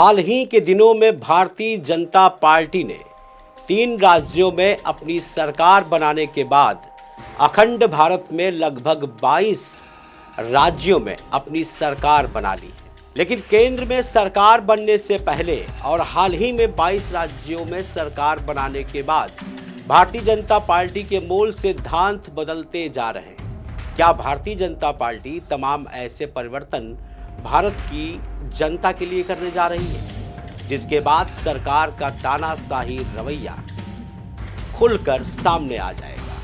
हाल ही के दिनों में भारतीय जनता पार्टी ने 3 राज्यों में अपनी सरकार बनाने के बाद अखंड भारत में लगभग 22 राज्यों में अपनी सरकार बना ली है। लेकिन केंद्र में सरकार बनने से पहले और हाल ही में 22 राज्यों में सरकार बनाने के बाद भारतीय जनता पार्टी के मूल सिद्धांत बदलते जा रहे हैं। क्या भारतीय जनता पार्टी तमाम ऐसे परिवर्तन भारत की जनता के लिए करने जा रही है, जिसके बाद सरकार का तानाशाही रवैया खुलकर सामने आ जाएगा?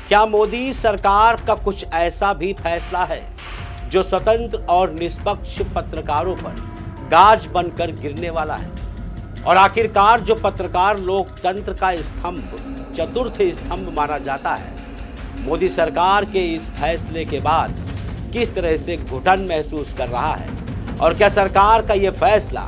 क्या मोदी सरकार का कुछ ऐसा भी फैसला है जो स्वतंत्र और निष्पक्ष पत्रकारों पर गाज बनकर गिरने वाला है? और आखिरकार जो पत्रकार लोकतंत्र का स्तंभ, चतुर्थ स्तंभ माना जाता है, मोदी सरकार के इस फैसले के बाद किस तरह से घुटन महसूस कर रहा है? और क्या सरकार का यह फैसला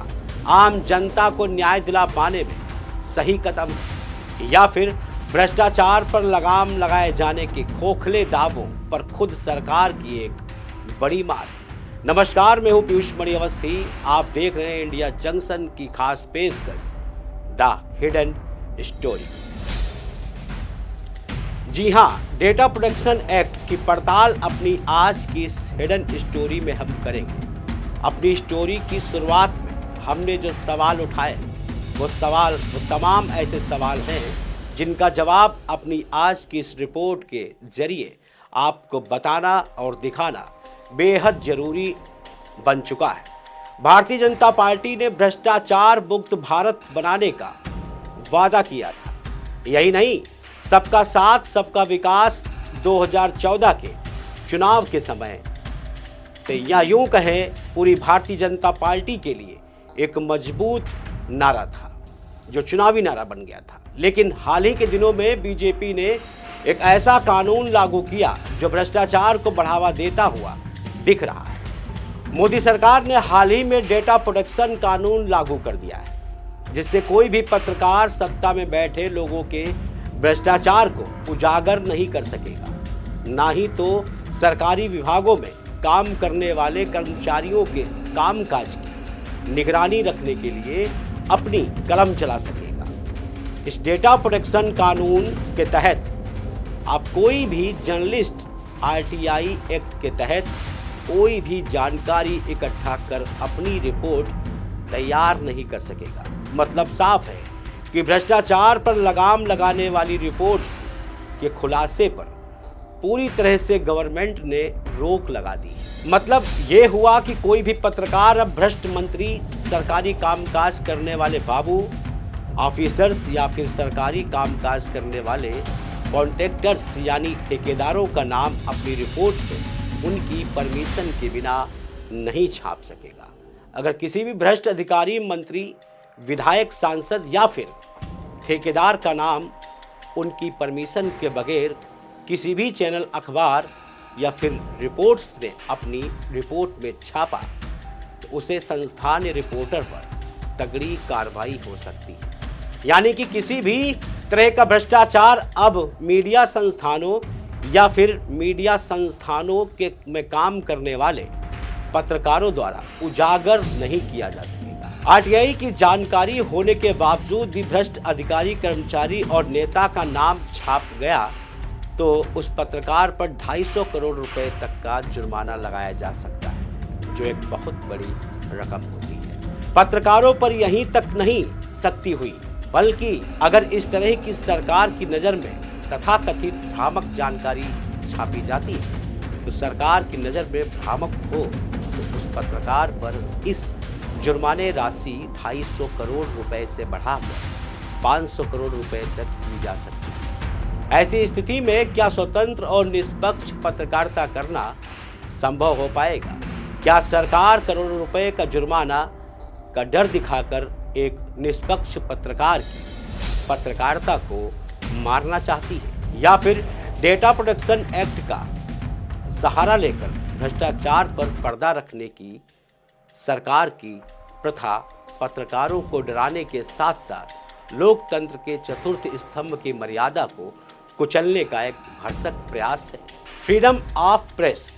आम जनता को न्याय दिला पाने में सही कदम है, या फिर भ्रष्टाचार पर लगाम लगाए जाने के खोखले दावों पर खुद सरकार की एक बड़ी मार? नमस्कार, मैं हूं पीयूष मणि अवस्थी। आप देख रहे हैं इंडिया जंक्शन की खास पेशकश द हिडन स्टोरी। जी हाँ, डेटा प्रोटेक्शन एक्ट की पड़ताल अपनी आज की इस हिडन स्टोरी में हम करेंगे। अपनी स्टोरी की शुरुआत में हमने जो सवाल उठाए वो तमाम ऐसे सवाल हैं जिनका जवाब अपनी आज की इस रिपोर्ट के जरिए आपको बताना और दिखाना बेहद जरूरी बन चुका है। भारतीय जनता पार्टी ने भ्रष्टाचार मुक्त भारत बनाने का वादा किया था। यही नहीं, सबका साथ सबका विकास 2014 के चुनाव के समय से, या यूं कहें पूरी भारतीय जनता पार्टी के लिए एक मजबूत नारा था, जो चुनावी नारा बन गया था। लेकिन हाल ही के दिनों में बीजेपी ने एक ऐसा कानून लागू किया जो भ्रष्टाचार को बढ़ावा देता हुआ दिख रहा है। मोदी सरकार ने हाल ही में डेटा प्रोटेक्शन कानून लागू कर दिया है, जिससे कोई भी पत्रकार सत्ता में बैठे लोगों के भ्रष्टाचार को उजागर नहीं कर सकेगा, ना ही तो सरकारी विभागों में काम करने वाले कर्मचारियों के कामकाज की निगरानी रखने के लिए अपनी कलम चला सकेगा। इस डेटा प्रोटेक्शन कानून के तहत आप कोई भी जर्नलिस्ट आरटीआई एक्ट के तहत कोई भी जानकारी इकट्ठा कर अपनी रिपोर्ट तैयार नहीं कर सकेगा। मतलब साफ है कि भ्रष्टाचार पर लगाम लगाने वाली रिपोर्ट्स के खुलासे पर पूरी तरह से गवर्नमेंट ने रोक लगा दी। मतलब ये हुआ कि कोई भी पत्रकार अब भ्रष्ट मंत्री, सरकारी कामकाज करने वाले बाबू ऑफिसर्स या फिर सरकारी कामकाज करने वाले कॉन्ट्रैक्टर्स यानी ठेकेदारों का नाम अपनी रिपोर्ट में उनकी परमिशन के बिना नहीं छाप सकेगा। अगर किसी भी भ्रष्ट अधिकारी, मंत्री, विधायक, सांसद या फिर ठेकेदार का नाम उनकी परमिशन के बगैर किसी भी चैनल, अखबार या फिर रिपोर्ट्स ने अपनी रिपोर्ट में छापा, तो उसे संस्थानीय रिपोर्टर पर तगड़ी कार्रवाई हो सकती है। यानी कि किसी भी तरह का भ्रष्टाचार अब मीडिया संस्थानों या फिर मीडिया संस्थानों के में काम करने वाले पत्रकारों द्वारा उजागर नहीं किया जा सकेगा। आरटीआई की जानकारी होने के बावजूद भी भ्रष्ट अधिकारी, कर्मचारी और नेता का नाम छाप गया तो उस पत्रकार पर 250 करोड़ रुपए तक का जुर्माना लगाया जा सकता है, जो एक बहुत बड़ी रकम होती है। पत्रकारों पर यहीं तक नहीं सख्ती हुई, बल्कि अगर इस तरह की सरकार की नज़र में तथाकथित भ्रामक जानकारी छापी जाती है तो सरकार की नज़र में भ्रामक हो तो उस पत्रकार पर इस जुर्माने राशि 250 करोड़ रुपए से बढ़ाकर 500 करोड़ रुपए तक दी जा सकती है। ऐसी स्थिति में क्या स्वतंत्र और निष्पक्ष पत्रकारिता करना संभव हो पाएगा? क्या सरकार करोड़ों रुपए का जुर्माना का डर दिखाकर एक निष्पक्ष पत्रकार की पत्रकारिता को मारना चाहती है, या फिर डेटा प्रोटेक्शन एक्ट का सहारा लेकर भ्रष्टाचार पर पर्दा रखने की सरकार की प्रथा पत्रकारों को डराने के साथ साथ लोकतंत्र के चतुर्थ स्तंभ की मर्यादा को कुचलने का एक भरसक प्रयास है? फ्रीडम ऑफ प्रेस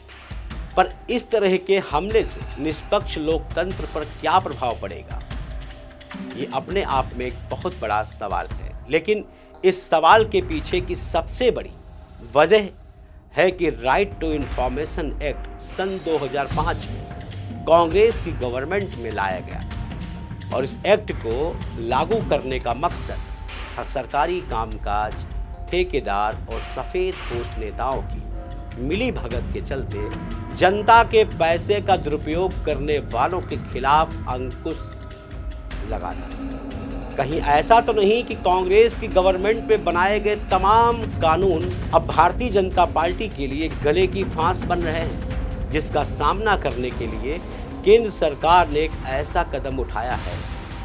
पर इस तरह के हमले से निष्पक्ष लोकतंत्र पर क्या प्रभाव पड़ेगा? ये अपने आप में एक बहुत बड़ा सवाल है। लेकिन इस सवाल के पीछे की सबसे बड़ी वजह है कि राइट टू इंफॉर्मेशन एक्ट सन 2005 में कांग्रेस की गवर्नमेंट में लाया गया और इस एक्ट को लागू करने का मकसद था सरकारी कामकाज, ठेकेदार और सफेदपोश नेताओं की मिली भगत के चलते जनता के पैसे का दुरुपयोग करने वालों के खिलाफ अंकुश लगाना। कहीं ऐसा तो नहीं कि कांग्रेस की गवर्नमेंट में बनाए गए तमाम कानून अब भारतीय जनता पार्टी के लिए गले की फांस बन रहे हैं, जिसका सामना करने के लिए केंद्र सरकार ने एक ऐसा कदम उठाया है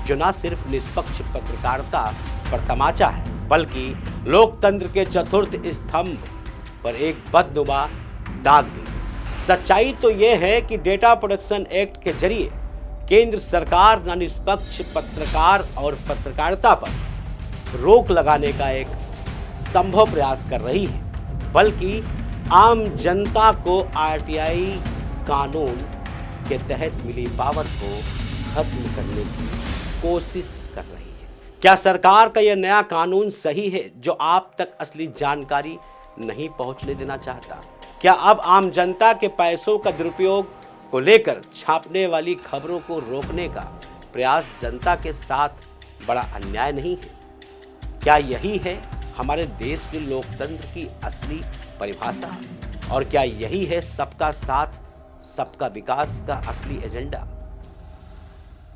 जो न सिर्फ निष्पक्ष पत्रकारिता पर तमाचा है, बल्कि लोकतंत्र के चतुर्थ स्तंभ पर एक बदनुमा दाग भी। सच्चाई तो यह है कि डेटा प्रोटेक्शन एक्ट के जरिए केंद्र सरकार न निष्पक्ष पत्रकार और पत्रकारिता पर रोक लगाने का एक संभव प्रयास कर रही है, बल्कि आम जनता को आरटीआई कानून के तहत मिली पावर को खत्म करने की कोशिश कर रही है। क्या सरकार का यह नया कानून सही है जो आप तक असली जानकारी नहीं पहुंचने देना चाहता? क्या अब आम जनता के पैसों का दुरुपयोग को लेकर छापने वाली खबरों को रोकने का प्रयास जनता के साथ बड़ा अन्याय नहीं है? क्या यही है हमारे देश के लोकतंत्र की असली परिभाषा? और क्या यही है सबका साथ सबका विकास का असली एजेंडा?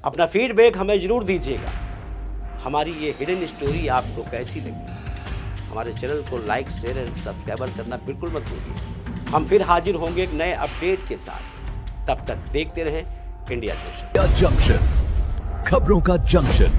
अपना फीडबैक हमें जरूर दीजिएगा। हमारी ये हिडन स्टोरी आपको कैसी लगी? हमारे चैनल को लाइक, शेयर एंड सब्सक्राइब करना बिल्कुल मत भूलिए। हम फिर हाजिर होंगे एक नए अपडेट के साथ। तब तक देखते रहें इंडिया जंक्शन। खबरों का जंक्शन।